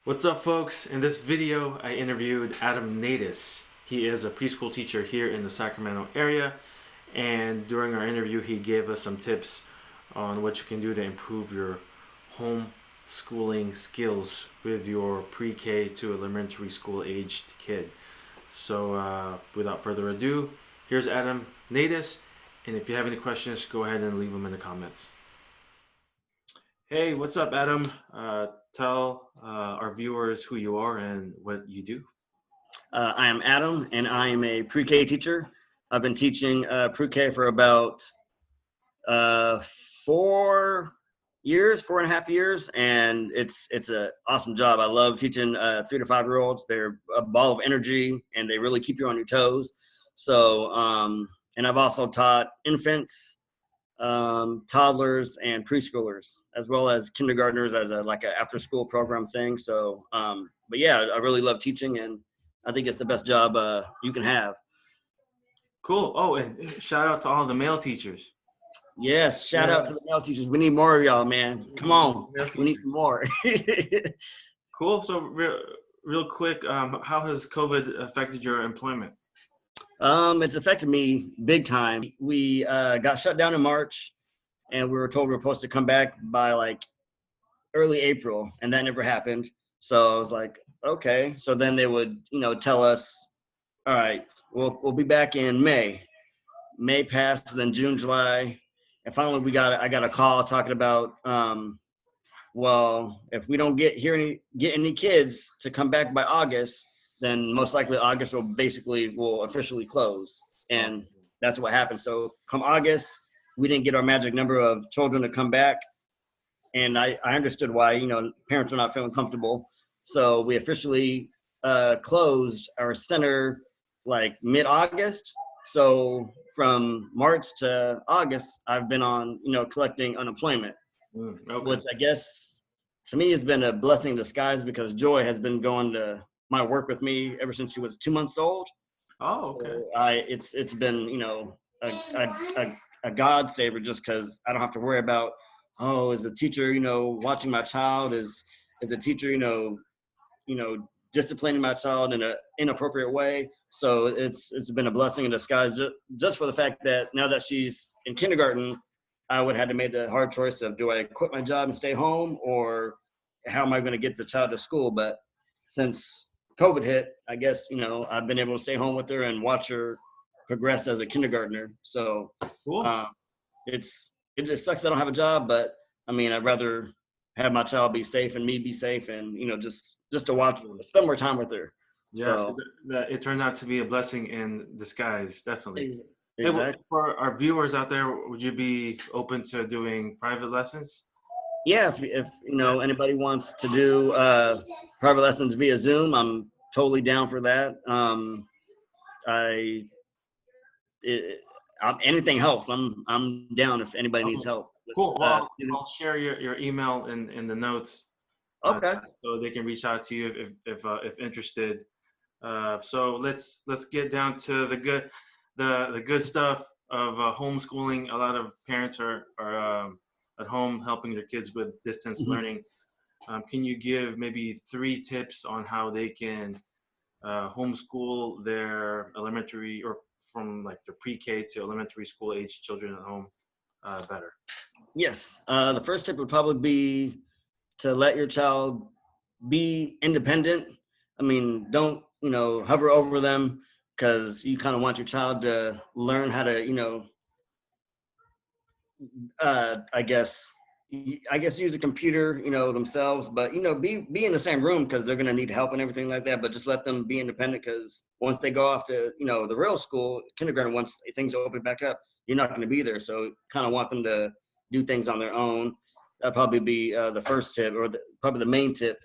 What's up, folks? In this video, I interviewed Adam Natis. He is a preschool teacher here in the Sacramento area, and during our interview, he gave us some tips on what you can do to improve your home schooling skills with your pre-K to elementary school aged kid. So, without further ado, here's Adam Natis, and if you have any questions, go ahead and leave them in the comments. Hey, what's up, Adam? Tell our viewers who you are and what you do. I am Adam, and I am a pre-K teacher. I've been teaching pre-K for about 4.5 years, and it's an awesome job. I love teaching 3 to 5-year-olds. They're a ball of energy, and they really keep you on your toes. So, and I've also taught infants, toddlers, and preschoolers, as well as kindergartners as a after school program thing. So, but yeah, I really love teaching, and I think it's the best job you can have. Cool. Oh, and shout out to all the male teachers. Yes, shout out to the male teachers. We need more of y'all, man. Come on, we need some more. Cool. So real quick, how has COVID affected your employment? It's affected me big time. We got shut down in March, and we were told we were supposed to come back by early April, and that never happened. So I was like, okay. So then they would, tell us, all right, we'll be back in May. May passed, then June, July, and finally I got a call talking about, well, if we don't get any kids to come back by August, then most likely August will officially close. And that's what happened. So come August, we didn't get our magic number of children to come back. And I understood why, parents were not feeling comfortable. So we officially closed our center mid-August. So from March to August, I've been on, collecting unemployment, Okay. which I guess to me has been a blessing in disguise, because Joy has been going to my work with me ever since she was 2 months old. Oh, okay. So it's been a God saver, just because I don't have to worry about, oh, is the teacher watching my child, is the teacher disciplining my child in an inappropriate way. So it's been a blessing in disguise, just for the fact that now that she's in kindergarten, I would have to make the hard choice of, do I quit my job and stay home, or how am I going to get the child to school? But since COVID hit, I guess, I've been able to stay home with her and watch her progress as a kindergartner. So Cool. it just sucks I don't have a job, but I mean, I'd rather have my child be safe and me be safe, and, just to watch her, spend more time with her. Yeah, so it turned out to be a blessing in disguise, definitely. Exactly. Hey, for our viewers out there, would you be open to doing private lessons? Yeah, if anybody wants to do private lessons via Zoom, I'm totally down for that. Anything helps. I'm down if anybody needs help. Cool. Well, I'll share your email in the notes. Okay. So they can reach out to you if interested. So let's get down to the good stuff of homeschooling. A lot of parents are at home helping their kids with distance learning. Can you give maybe 3 tips on how they can homeschool their elementary, or from their pre-K to elementary school age children at home better? Yes. The first tip would probably be to let your child be independent. I mean, don't, hover over them, because you kind of want your child to learn how to, I guess use a computer, themselves, but, be in the same room, because they're going to need help and everything like that. But just let them be independent, because once they go off to, the real school, kindergarten, once things open back up, you're not going to be there. So kind of want them to do things on their own. That'd probably be the first tip, or probably the main tip.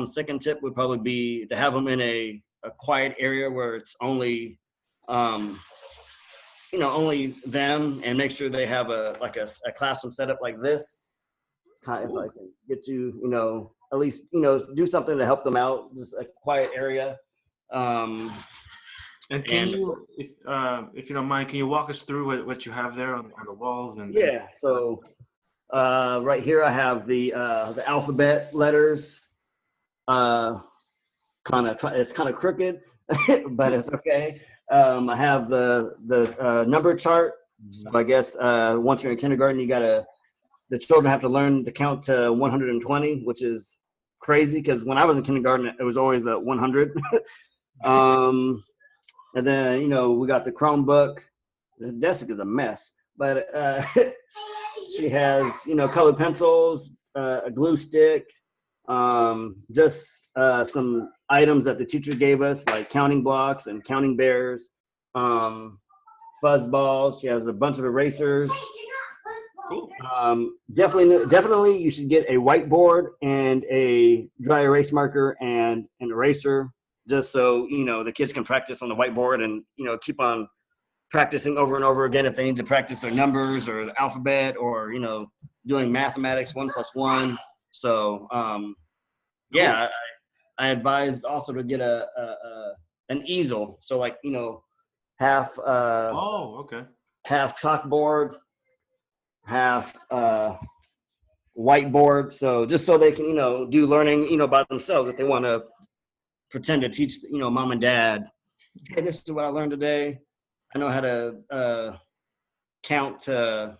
Second tip would probably be to have them in a quiet area where it's only, only them, and make sure they have a classroom set up like this. It's kind of, if I can get you, at least, do something to help them out, just a quiet area. And you, if you don't mind, can you walk us through what you have there on the walls? Yeah. So right here I have the alphabet letters. it's kind of crooked, but it's okay. I have the number chart. So I guess once you're in kindergarten, the children have to learn to count to 120, which is crazy because when I was in kindergarten, it was always a 100. And then, we got the Chromebook. The desk is a mess, but she has, colored pencils, a glue stick, just some items that the teacher gave us, like counting blocks and counting bears, fuzz balls. She has a bunch of erasers. Definitely you should get a whiteboard and a dry erase marker and an eraser, just so the kids can practice on the whiteboard and keep on practicing over and over again if they need to practice their numbers or the alphabet or doing mathematics 1 + 1. So yeah, I advise also to get an easel, so like half half chalkboard, half whiteboard, so just so they can do learning by themselves if they want to pretend to teach mom and dad, hey, this is what I learned today. I know how to count to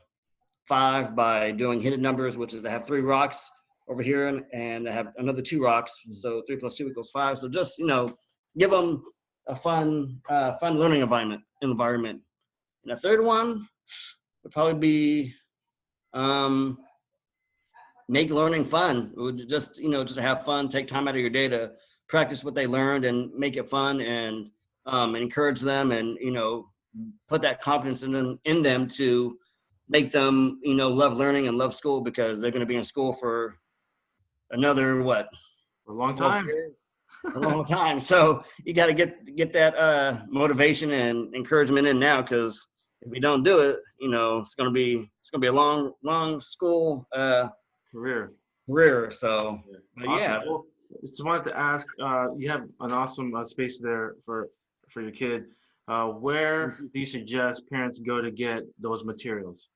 5 by doing hidden numbers, which is I have 3 rocks over here and I have another 2 rocks, so 3 + 2 = 5. So just give them a fun learning environment. And the third one would probably be make learning fun. It would just have fun, take time out of your day to practice what they learned and make it fun, and encourage them, and put that confidence in them to make them love learning and love school, because they're going to be in school for another a long time. A long time. So you got to get that motivation and encouragement in now, because if we don't do it, it's gonna be a long school career. So awesome. Yeah. Well, just wanted to ask, you have an awesome space there for your kid. Where do you suggest parents go to get those materials?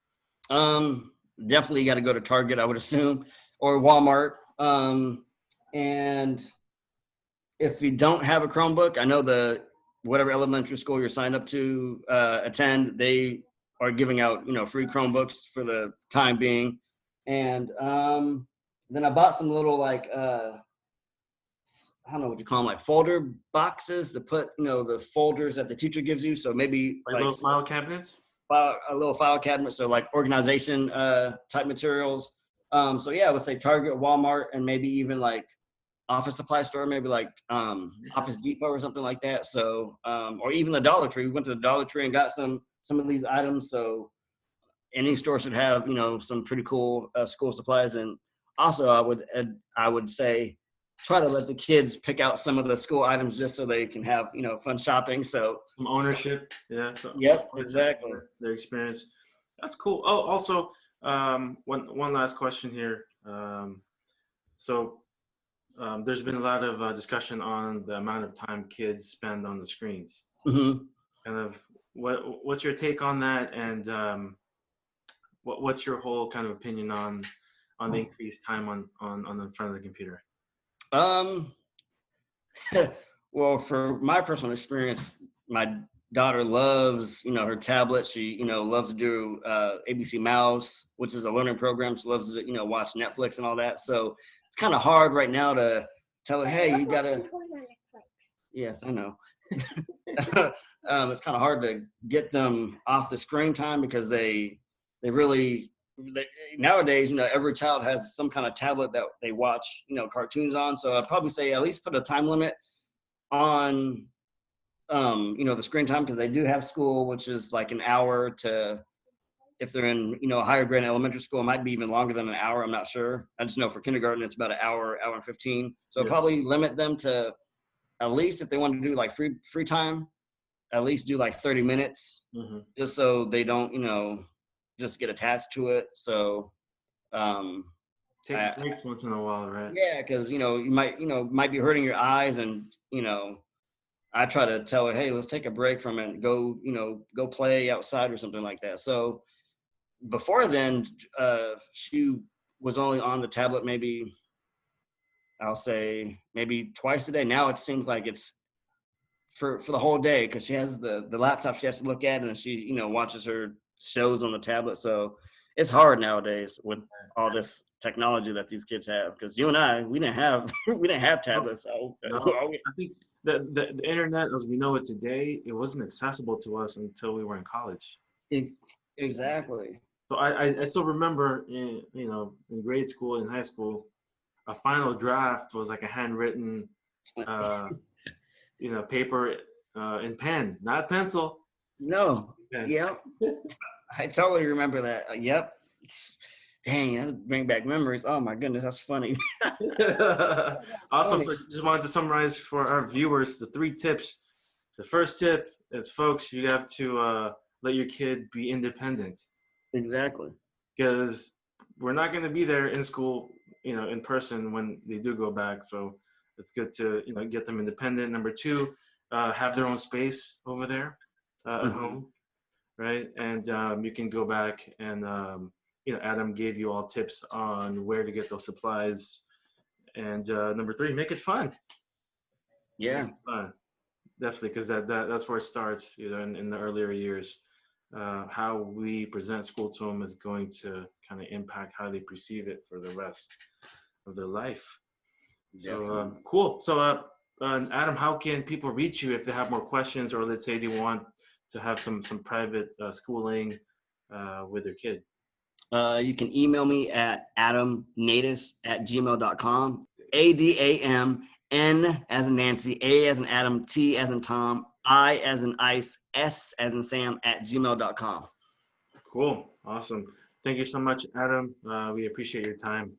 Definitely got to go to Target, I would assume, or Walmart. And if you don't have a Chromebook, I know whatever elementary school you're signed up to attend, they are giving out free Chromebooks for the time being. And then I bought some little I don't know what you call them, like folder boxes to put the folders that the teacher gives you. So maybe like little file cabinets. A little file cabinet, so like organization type materials. So yeah, I would say Target, Walmart, and maybe even like office supply store, maybe like Office Depot or something like that. So or even the Dollar Tree. We went to the Dollar Tree and got some of these items. So any store should have some pretty cool school supplies. And also I would say try to let the kids pick out some of the school items, just so they can have fun shopping. So some ownership. Yeah. So yep, exactly. Their experience. That's cool. Oh, also one last question here. There's been a lot of discussion on the amount of time kids spend on the screens. Mm-hmm. Kind of what's your take on that, and what's your whole kind of opinion on the increased time on the front of the computer? Well, for my personal experience, my daughter loves, her tablet. She, loves to do ABC Mouse, which is a learning program. She loves to, watch Netflix and all that. So it's kind of hard right now to tell her, hey, you gotta. Yes, I know. It's kind of hard to get them off the screen time, because they nowadays, every child has some kind of tablet that they watch, cartoons on. So I'd probably say at least put a time limit on, the screen time, because they do have school, which is like an hour to, if they're in, a higher grade elementary school, it might be even longer than an hour. I'm not sure. I just know for kindergarten, it's about an hour and 15. So yeah. Probably limit them to, at least if they want to do like free time, at least do like 30 minutes, mm-hmm. just so they don't, just get attached to it. So take breaks once in a while, right? Yeah, because you might be hurting your eyes, and I try to tell her, hey, let's take a break from it and go play outside or something like that. So before then, she was only on the tablet maybe, I'll say maybe twice a day. Now it seems like it's for the whole day because she has the laptop she has to look at, and she, you know, watches her shows on the tablet. So it's hard nowadays with all this technology that these kids have. Because you and I, we didn't have we didn't have tablets. So, No, I think the internet as we know it today, it wasn't accessible to us until we were in college. Exactly. So I still remember in grade school, in high school, a final draft was like a handwritten paper and pen, not pencil. No. Pen. Yep. I totally remember that. Yep. Dang, that's bring back memories. Oh my goodness, that's funny. Awesome. Funny. So just wanted to summarize for our viewers the 3 tips. The first tip is, folks, you have to let your kid be independent, Exactly. because we're not going to be there in school, in person when they do go back. So it's good to, get them independent. Number 2, have their own space over there at home, right? And you can go back and, Adam gave you all tips on where to get those supplies. And number 3, make it fun. Yeah. Make it fun. Definitely, because that's where it starts, in the earlier years. How we present school to them is going to kind of impact how they perceive it for the rest of their life. So cool. So Adam, how can people reach you if they have more questions, or let's say they want to have some private schooling with their kid? You can email me at AdamNatis@gmail.com. ADAMN as in Nancy, A as in Adam, T as in Tom, I as in Ice, S as in Sam @gmail.com. Cool. Awesome. Thank you so much, Adam. We appreciate your time.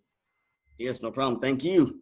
Yes, no problem. Thank you.